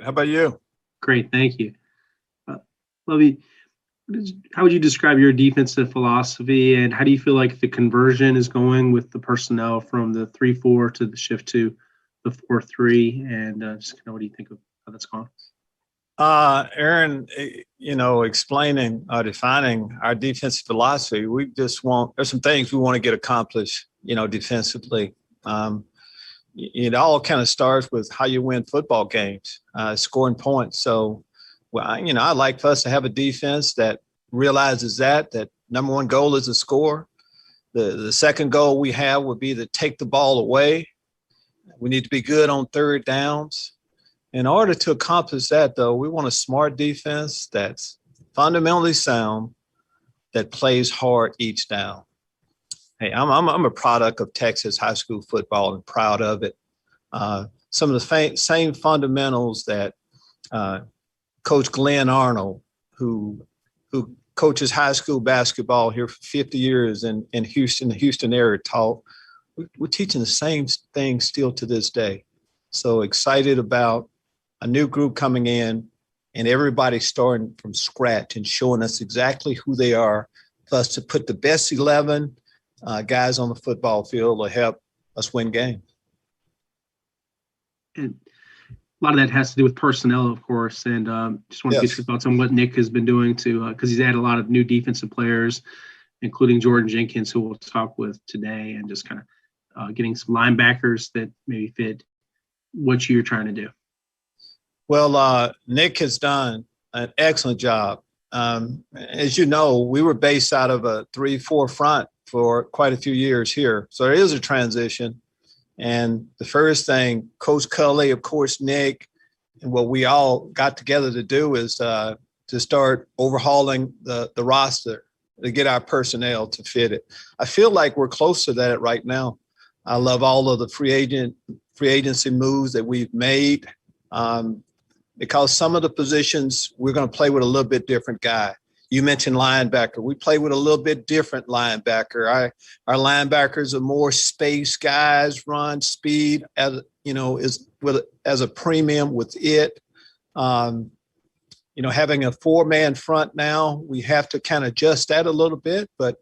How about you? Great, thank you. Uh, Lovie, how would you describe your defensive philosophy, and how do you feel like the conversion is going with the personnel from the 3-4 to the shift to the 4-3? And just kind of what do you think of how that's gone? Aaron, explaining, defining our defensive philosophy, there's some things we want to get accomplished, defensively. It all kind of starts with how you win football games, scoring points. So, I like for us to have a defense that realizes that number one goal is to score. The second goal we have would be to take the ball away. We need to be good on third downs. In order to accomplish that, though, we want a smart defense that's fundamentally sound, that plays hard each down. Hey, I'm a product of Texas high school football and proud of it. Some of the same fundamentals that Coach Glenn Arnold, who coaches high school basketball here for 50 years in Houston, the Houston area, taught. We're teaching the same thing still to this day. So excited about a new group coming in and everybody starting from scratch and showing us exactly who they are, for us to put the best 11 guys on the football field to help us win games. And a lot of that has to do with personnel, of course. And just want to get your thoughts on what Nick has been doing because he's had a lot of new defensive players, including Jordan Jenkins, who we'll talk with today, and just kind of getting some linebackers that maybe fit what you're trying to do. Well, Nick has done an excellent job. As you know, we were based out of a 3-4 front for quite a few years here. So there is a transition. And the first thing, Coach Cully, of course, Nick, and what we all got together to do is to start overhauling the roster to get our personnel to fit it. I feel like we're close to that right now. I love all of the free agency moves that we've made. Because some of the positions we're going to play with a little bit different guy. You mentioned linebacker. We play with a little bit different linebacker. Our linebackers are more space guys, run speed as a premium with it. Having a 4-man front now, we have to kind of adjust that a little bit. But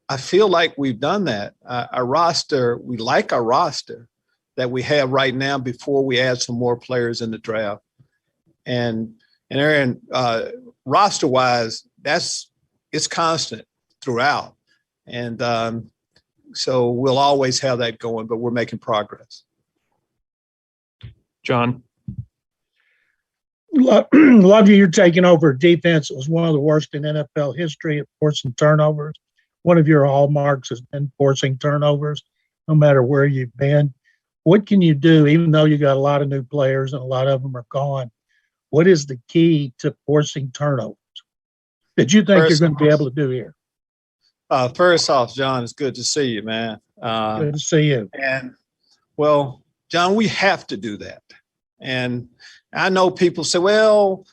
I feel like we've done that. Our roster, we like our roster that we have right now before we add some more players in the draft. And Aaron, roster-wise, it's constant throughout. And so we'll always have that going, but we're making progress. John? Lovie, you're taking over defense. It was one of the worst in NFL history at forcing turnovers. One of your hallmarks has been forcing turnovers, no matter where you've been. What can you do, even though you got a lot of new players and a lot of them are gone? What is the key to forcing turnovers that you think you're going to be able to do here? First off, John, it's good to see you, man. Good to see you. And, well, John, we have to do that. And I know people say, well,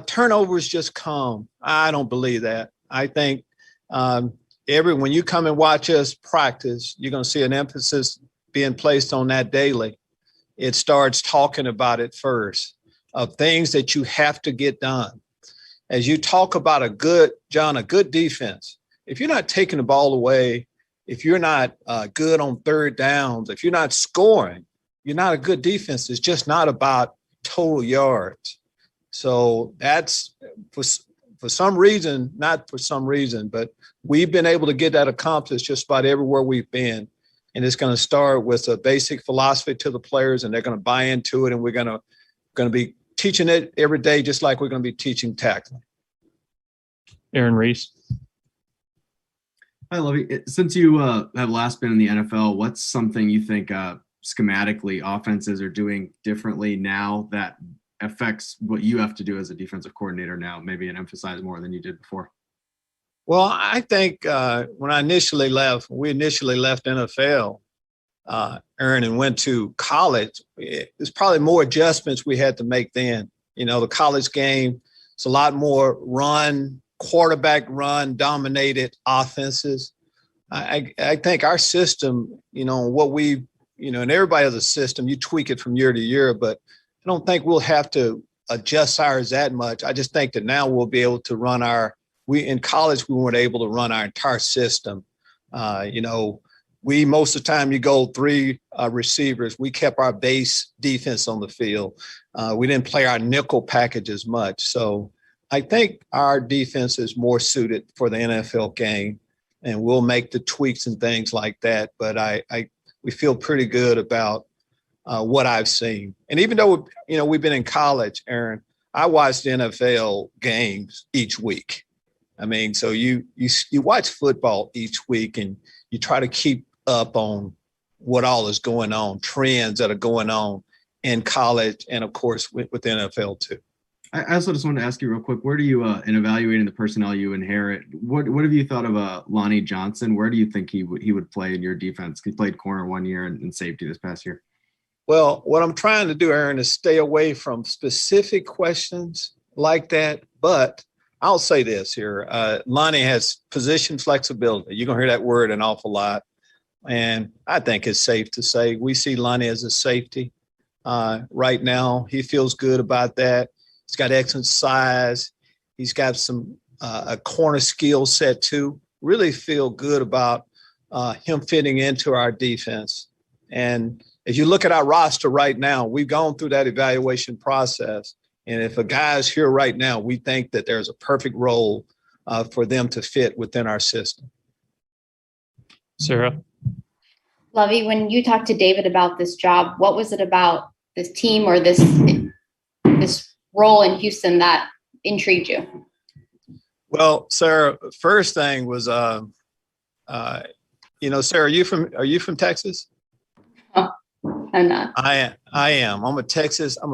turnovers just come. I don't believe that. I think when you come and watch us practice, you're going to see an emphasis being placed on that daily. It starts talking about it first, of things that you have to get done. As you talk about a good defense, if you're not taking the ball away, if you're not good on third downs, if you're not scoring, you're not a good defense. It's just not about total yards. So that's for some reason, not for some reason, but we've been able to get that accomplished just about everywhere we've been. And it's going to start with a basic philosophy to the players, and they're going to buy into it, and we're going to be teaching it every day, just like we're going to be teaching tackling. Aaron Reese. Hi, Lovie. Since you have last been in the NFL, what's something you think schematically offenses are doing differently now that affects what you have to do as a defensive coordinator now, maybe and emphasize more than you did before? Well, I think when we initially left NFL, Aaron, and went to college, there's probably more adjustments we had to make then. The college game, it's a lot more quarterback run dominated offenses. I think our system, what we, and everybody has a system, you tweak it from year to year, but I don't think we'll have to adjust ours that much. I just think that now we'll be able to run in college, we weren't able to run our entire system. Most of the time you go 3 receivers. We kept our base defense on the field. We didn't play our nickel package as much. So I think our defense is more suited for the NFL game, and we'll make the tweaks and things like that. But we feel pretty good about what I've seen. And even though, we've been in college, Aaron, I watched NFL games each week. I mean, so you watch football each week and you try to keep up on what all is going on, trends that are going on in college and, of course, with the NFL too. I also just wanted to ask you real quick, where do you, in evaluating the personnel you inherit, what have you thought of Lonnie Johnson? Where do you think he would play in your defense? He played corner 1 year and safety this past year. Well, what I'm trying to do, Aaron, is stay away from specific questions like that. But I'll say this here. Lonnie has position flexibility. You're going to hear that word an awful lot. And I think it's safe to say we see Lonnie as a safety right now. He feels good about that. He's got excellent size. He's got a corner skill set too. Really feel good about him fitting into our defense. And as you look at our roster right now, we've gone through that evaluation process. And if a guy is here right now, we think that there's a perfect role for them to fit within our system. Sarah? Lovie, when you talked to David about this job, what was it about this team or this role in Houston that intrigued you? Well, Sarah, first thing was, Sarah, are you from Texas? Oh, I'm not. I am. I'm a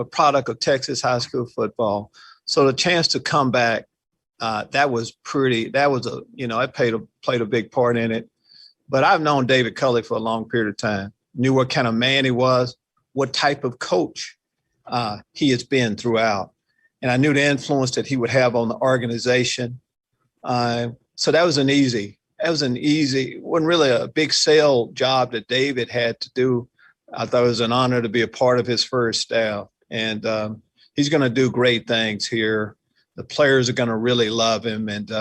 product of Texas high school football. So the chance to come back, I played a big part in it. But I've known David Culley for a long period of time, knew what kind of man he was, what type of coach he has been throughout. And I knew the influence that he would have on the organization. So that wasn't wasn't really a big sale job that David had to do. I thought it was an honor to be a part of his first staff. And he's going to do great things here. The players are going to really love him. And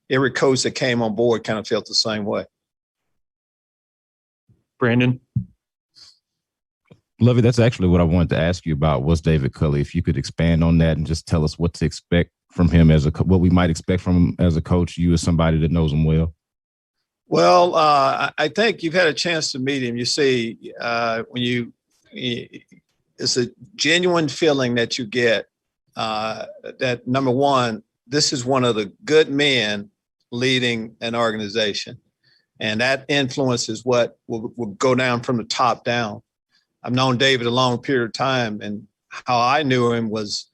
every coach that came on board kind of felt the same way. Brandon? Lovie, that's actually what I wanted to ask you about was David Culley. If you could expand on that and just tell us what to expect from him what we might expect from him as a coach, you as somebody that knows him well. Well, I think you've had a chance to meet him. You see, it's a genuine feeling that you get that, number one, this is one of the good men leading an organization. And that influence is what will go down from the top down. I've known David a long period of time, and how I knew him was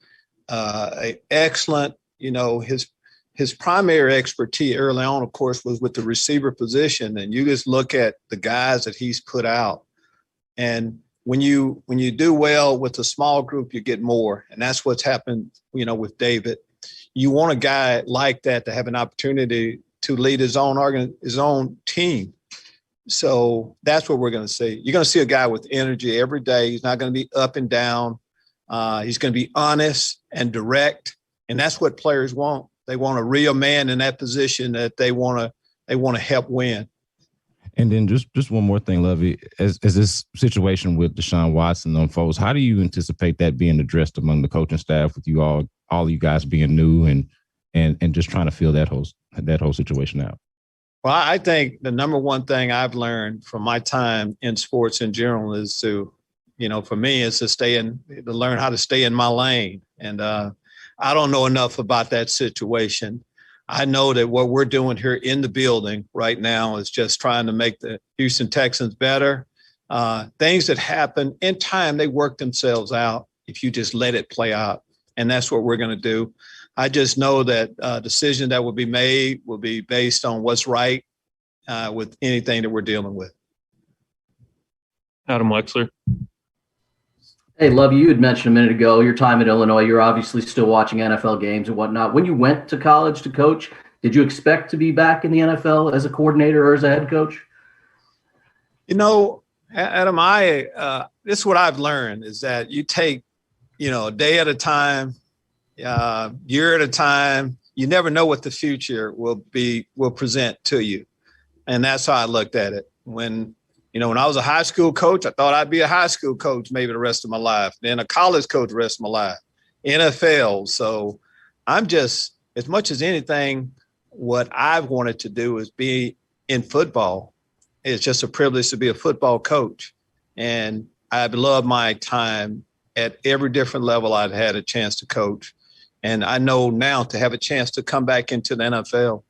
excellent. His primary expertise early on, of course, was with the receiver position. And you just look at the guys that he's put out. And when you do well with a small group, you get more. And that's what's happened, with David. You want a guy like that to have an opportunity to lead his own team. So that's what we're going to see. You're going to see a guy with energy every day. He's not going to be up and down. He's going to be honest and direct. And that's what players want. They want a real man in that position that they want to help win. And then just one more thing, Lovie, as this situation with Deshaun Watson unfolds, how do you anticipate that being addressed among the coaching staff with you all you guys being new and just trying to feel that whole situation out? Well, I think the number one thing I've learned from my time in sports in general is to, for me, is to learn how to stay in my lane. And I don't know enough about that situation. I know that what we're doing here in the building right now is just trying to make the Houston Texans better. Things that happen in time, they work themselves out if you just let it play out. And that's what we're going to do. I just know that decision that will be made will be based on what's right with anything that we're dealing with. Adam Wexler. Hey, Lovie, you had mentioned a minute ago your time at Illinois. You're obviously still watching NFL games and whatnot. When you went to college to coach, did you expect to be back in the NFL as a coordinator or as a head coach? Adam, this is what I've learned is that you take, a day at a time, year at a time. You never know what the future will present to you. And that's how I looked at it. When I was a high school coach, I thought I'd be a high school coach maybe the rest of my life, then a college coach the rest of my life, NFL. So I'm just, as much as anything, what I've wanted to do is be in football. It's just a privilege to be a football coach. And I've loved my time at every different level I've had a chance to coach. And I know now to have a chance to come back into the NFL.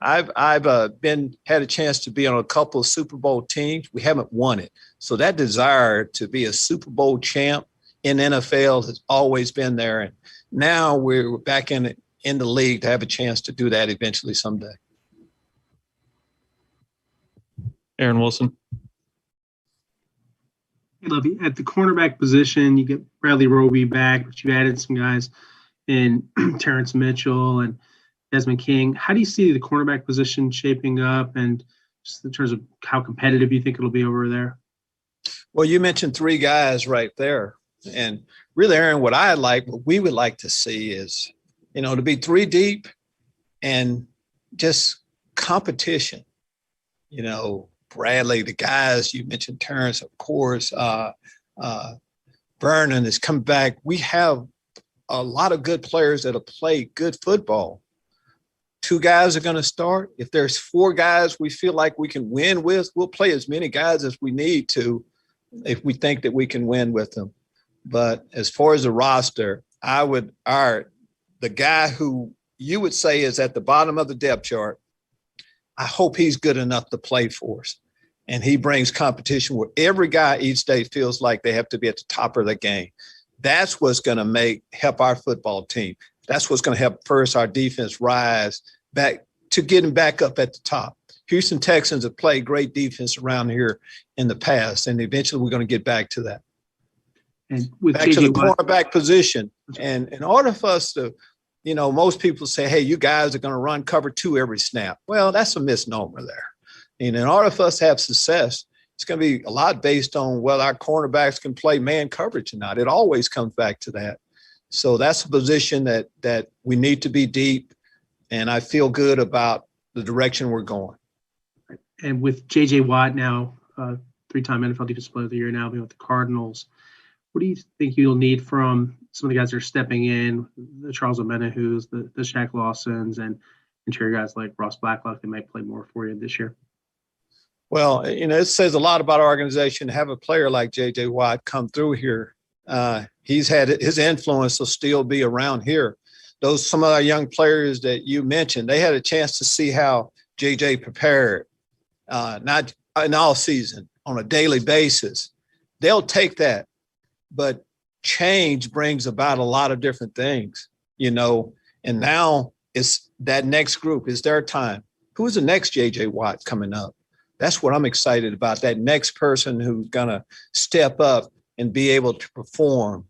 I've had a chance to be on a couple of Super Bowl teams. We haven't won it. So that desire to be a Super Bowl champ in NFL has always been there. And now we're back in the league to have a chance to do that eventually someday. Aaron Wilson. Hey, Lovie, at the cornerback position, you get Bradley Roby back, but you added some guys in Terrence Mitchell and Desmond King. How do you see the cornerback position shaping up, and just in terms of how competitive you think it'll be over there? Well, you mentioned three guys right there. And really, Aaron, what we would like to see is, to be three deep and just competition. Bradley, the guys you mentioned, Terrence, of course, Vernon has come back. We have a lot of good players that'll play good football. Two guys are going to start. If there's four guys we feel like we can win with, we'll play as many guys as we need to if we think that we can win with them. But as far as the roster, the guy who you would say is at the bottom of the depth chart, I hope he's good enough to play for us. And he brings competition where every guy each day feels like they have to be at the top of their game. That's what's going to help our football team. That's what's going to help first our defense rise back to getting back up at the top. Houston Texans have played great defense around here in the past, and eventually we're going to get back to that. And with back to the cornerback position. And in order for us to, most people say, hey, you guys are going to run cover two every snap. Well, that's a misnomer there. And in order for us to have success, it's going to be a lot based on whether our cornerbacks can play man coverage or not. It always comes back to that. So that's a position that we need to be deep, and I feel good about the direction we're going. And with J.J. Watt now, three-time NFL Defensive Player of the Year now being with the Cardinals, what do you think you'll need from some of the guys that are stepping in, the Charles Omenahu's, the Shaq Lawsons, and interior guys like Ross Blacklock that might play more for you this year? Well, it says a lot about our organization to have a player like J.J. Watt come through here. He's had his influence will still be around here. Some of our young players that you mentioned, they had a chance to see how J.J. prepared, not in all season, on a daily basis. They'll take that. But change brings about a lot of different things, and now it's that next group. It's their time. Who's the next J.J. Watt coming up? That's what I'm excited about, that next person who's going to step up and be able to perform,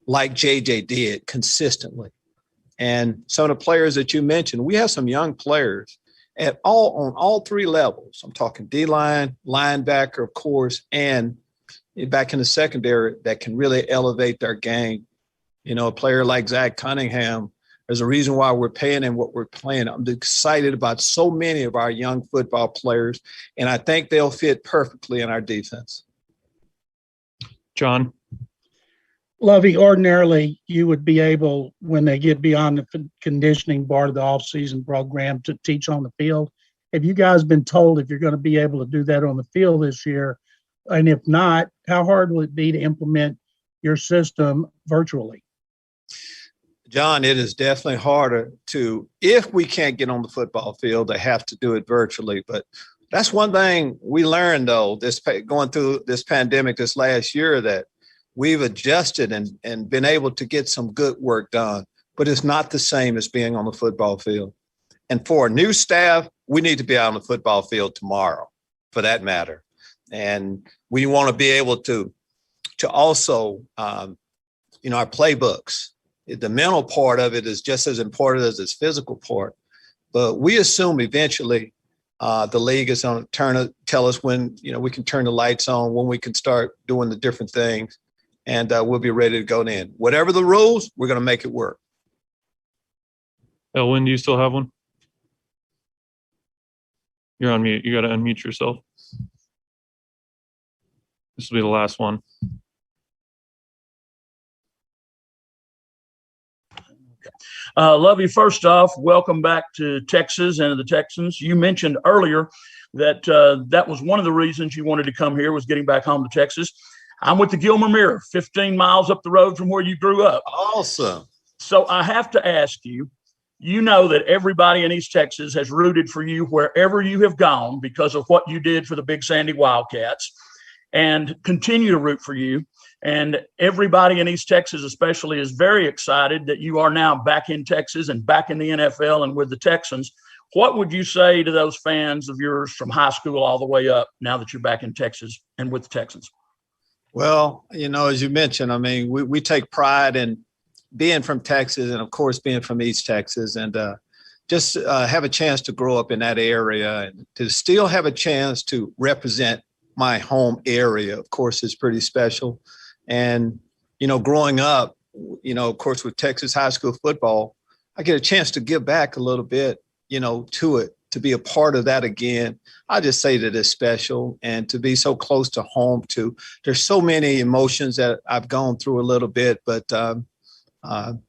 like J.J. did consistently. And some of the players that you mentioned, we have some young players on all three levels. I'm talking D-line, linebacker, of course, and back in the secondary that can really elevate their game. A player like Zach Cunningham, there's a reason why we're paying him what we're playing. I'm excited about so many of our young football players, and I think they'll fit perfectly in our defense. John. Lovie, ordinarily you would be able, when they get beyond the conditioning part of the off-season program, to teach on the field. Have you guys been told if you're going to be able to do that on the field this year? And if not, how hard will it be to implement your system virtually? John, it is definitely harder if we can't get on the football field, they have to do it virtually. But that's one thing we learned, though, going through this pandemic this last year, that we've adjusted and been able to get some good work done. But it's not the same as being on the football field. And for a new staff, we need to be out on the football field tomorrow, for that matter. And we want to be able to also, our playbooks. The mental part of it is just as important as its physical part. But we assume eventually the league is going to tell us when, we can turn the lights on, when we can start doing the different things. and we'll be ready to go in. Whatever the rules, we're going to make it work. Elwin, do you still have one? You're on mute. You got to unmute yourself. This will be the last one. Lovie, first off, welcome back to Texas and the Texans. You mentioned earlier that that was one of the reasons you wanted to come here, was getting back home to Texas. I'm with the Gilmer Mirror, 15 miles up the road from where you grew up. Awesome. So I have to ask you, you know that everybody in East Texas has rooted for you wherever you have gone because of what you did for the Big Sandy Wildcats, and continue to root for you. And everybody in East Texas especially is very excited that you are now back in Texas and back in the NFL and with the Texans. What would you say to those fans of yours from high school all the way up now that you're back in Texas and with the Texans? Well, as you mentioned, I mean, we take pride in being from Texas and, of course, being from East Texas, and just have a chance to grow up in that area and to still have a chance to represent my home area, of course, is pretty special. And, growing up, of course, with Texas high school football, I get a chance to give back a little bit, to it, to be a part of that again. I just say that it's special, and to be so close to home too. There's so many emotions that I've gone through a little bit, but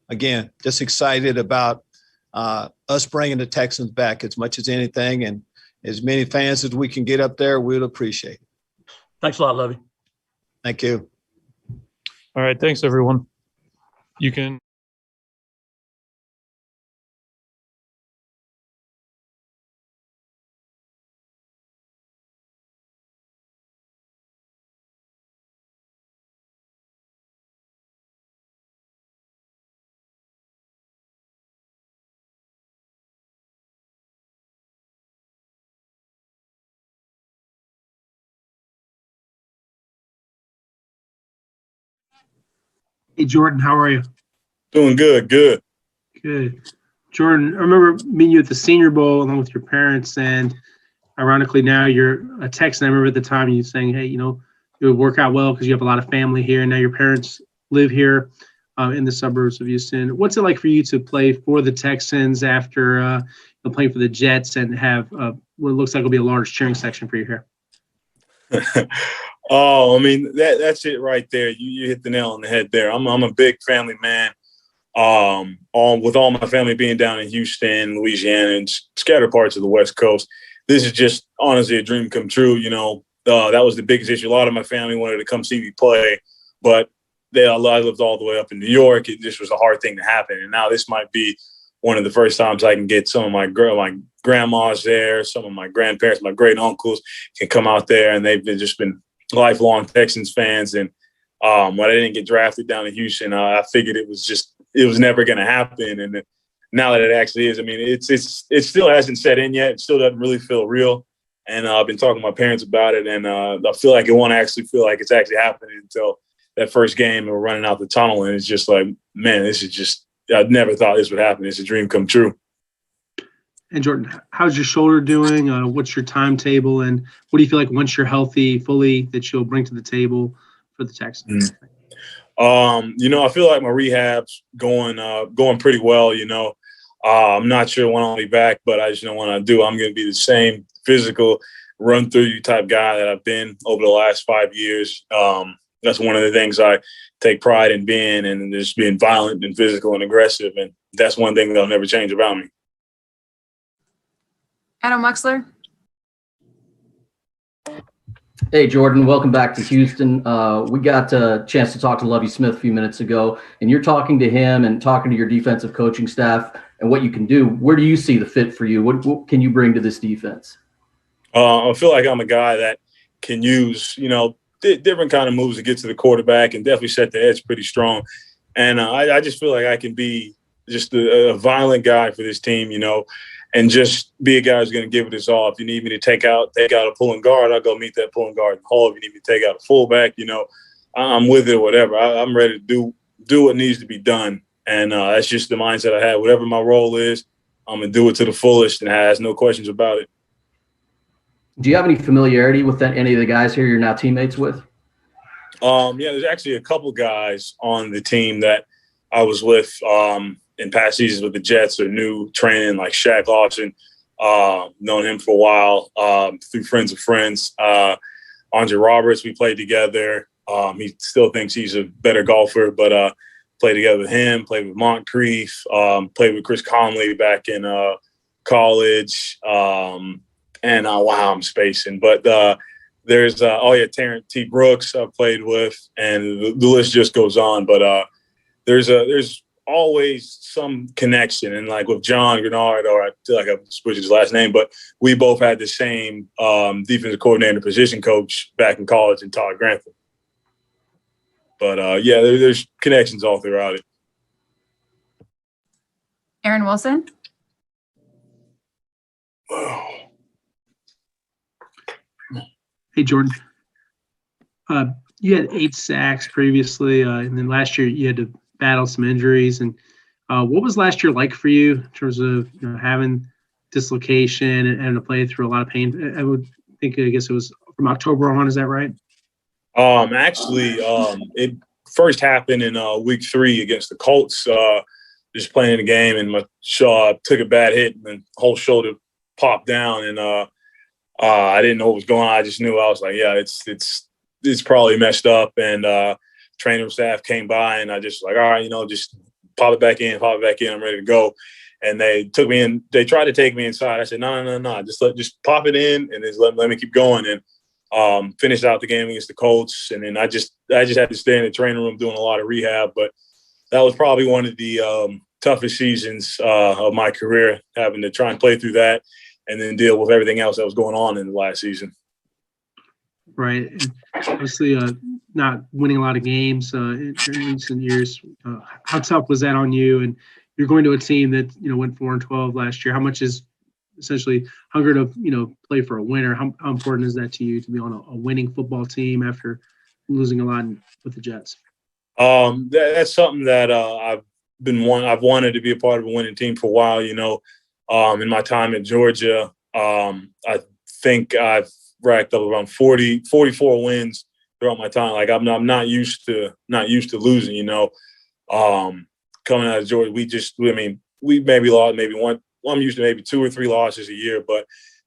again, just excited about us bringing the Texans back as much as anything, and as many fans as we can get up there, we'll appreciate it. Thanks a lot, Lovie. Thank you. All right. Thanks, everyone. You can. Hey, Jordan, how are you? Doing good. Good. Jordan, I remember meeting you at the Senior Bowl along with your parents, and ironically now you're a Texan. I remember at the time you saying, hey, it would work out well because you have a lot of family here, and now your parents live here in the suburbs of Houston. What's it like for you to play for the Texans after playing for the Jets and have what looks like will be a large cheering section for you here? Oh, I mean, that's it right there. You hit the nail on the head there. I'm a big family man. With all my family being down in Houston, Louisiana, and scattered parts of the West Coast, this is just honestly a dream come true. That was the biggest issue. A lot of my family wanted to come see me play, but I lived all the way up in New York. It just was a hard thing to happen. And now this might be one of the first times I can get some of my grandmas there, some of my grandparents, my great uncles can come out there, and they've just been lifelong Texans fans. And when I didn't get drafted down in Houston, I figured it was never going to happen. And now that it actually is, I mean, it still hasn't set in yet. It still doesn't really feel real. And I've been talking to my parents about it, and I feel like it won't actually feel like it's actually happening until that first game and we're running out the tunnel. And it's just like, man, this is just, I never thought this would happen. It's a dream come true. And Jordan, how's your shoulder doing? What's your timetable, and what do you feel like once you're healthy fully that you'll bring to the table for the Texans? I feel like my rehab's going pretty well. I'm not sure when I'll be back, but I just know when I do, I'm going to be the same physical run through you type guy that I've been over the last 5 years. That's one of the things I take pride in being, and just being violent and physical and aggressive. And that's one thing that'll never change about me. Adam Wexler. Hey, Jordan, welcome back to Houston. We got a chance to talk to Lovie Smith a few minutes ago, and you're talking to him and talking to your defensive coaching staff and what you can do. Where do you see the fit for you? What can you bring to this defense? I feel like I'm a guy that can use, different kind of moves to get to the quarterback and definitely set the edge pretty strong. And I just feel like I can be just a violent guy for this team, and just be a guy who's going to give it his all. If you need me to take out a pulling guard, I'll go meet that pulling guard in the hall. If you need me to take out a fullback, I'm with it or whatever. I'm ready to do what needs to be done. And that's just the mindset I have. Whatever my role is, I'm going to do it to the fullest and has no questions about it. Do you have any familiarity with any of the guys here you're now teammates with? Yeah, there's actually a couple guys on the team that I was with in past seasons with the Jets or new training, like Shaq Lawson. Known him for a while through friends of friends. Andre Roberts, we played together. He still thinks he's a better golfer, but played together with him, played with Moncrief, played with Chris Conley back in college. And wow, I'm spacing. But there's, Terrence T. Brooks I played with, and the list just goes on. But there's always some connection. And like with John Grenard, or I feel like I'm switching his last name, but we both had the same defensive coordinator, position coach back in college in Todd Grantham. But there's connections all throughout it. Aaron Wilson. Wow. Hey, Jordan. You had 8 sacks previously, and then last year you had to battle some injuries. And what was last year like for you in terms of having dislocation and to play through a lot of pain? I guess it was from October on. Is that right? It first happened in week 3 against the Colts. Just playing the game, and my took a bad hit, and the whole shoulder popped down, and I didn't know what was going on. I just knew. I was like, yeah, it's probably messed up. And training staff came by, and I just like, all right, just pop it back in. I'm ready to go. And they took me in. They tried to take me inside. I said, no. Just pop it in, and just let me keep going. And finished out the game against the Colts. And then I just had to stay in the training room doing a lot of rehab. But that was probably one of the toughest seasons of my career, having to try and play through that and then deal with everything else that was going on in the last season. Right. And obviously, not winning a lot of games in recent years. How tough was that on you? And you're going to a team that went 4-12 last year. How much is essentially hunger to play for a winner? How important is that to you to be on a winning football team after losing a lot with the Jets? That's something that I've wanted to be a part of a winning team for a while. In my time at Georgia, I think I've racked up around 44 wins throughout my time. Like I'm not used to losing. Coming out of Georgia, we maybe lost maybe one. I'm used to maybe 2 or 3 losses a year, but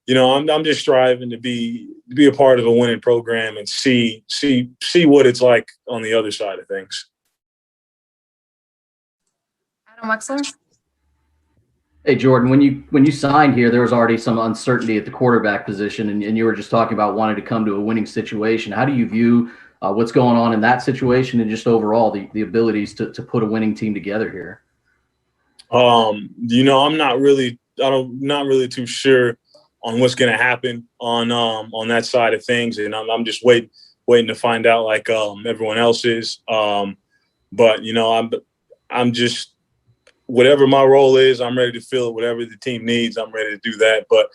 I'm just striving to be a part of a winning program and see what it's like on the other side of things. Adam Wexler. Hey, Jordan, when you signed here, there was already some uncertainty at the quarterback position, and you were just talking about wanting to come to a winning situation. How do you view what's going on in that situation and just overall the abilities to put a winning team together here? I'm not really too sure on what's going to happen on that side of things, and I'm just waiting to find out, like everyone else is. But I'm just, whatever my role is, I'm ready to fill it. Whatever the team needs, I'm ready to do that. But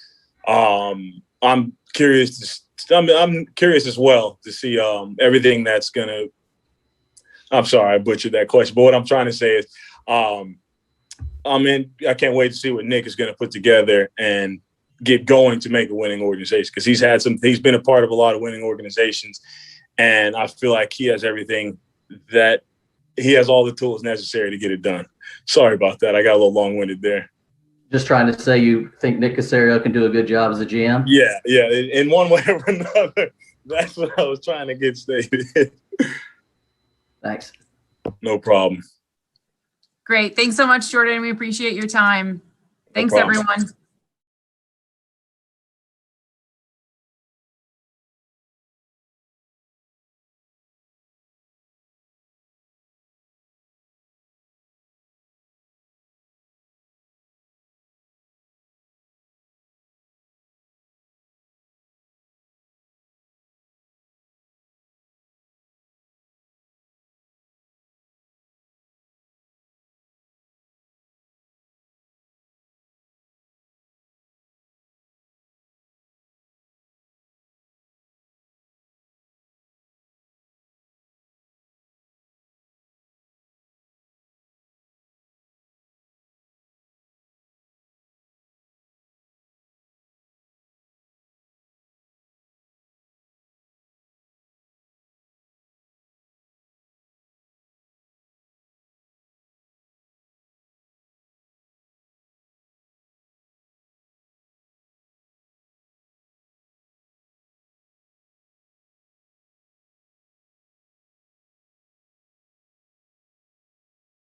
I'm curious. I'm curious as well to see everything that's gonna. I'm sorry, I butchered that question. But what I'm trying to say is, I can't wait to see what Nick is going to put together and get going to make a winning organization, because he's been a part of a lot of winning organizations, and I feel like he has everything that he has all the tools necessary to get it done. Sorry about that. I got a little long-winded there. Just trying to say you think Nick Caserio can do a good job as a GM? Yeah. In one way or another. That's what I was trying to get stated. Thanks. No problem. Great. Thanks so much, Jordan. We appreciate your time. Thanks, everyone.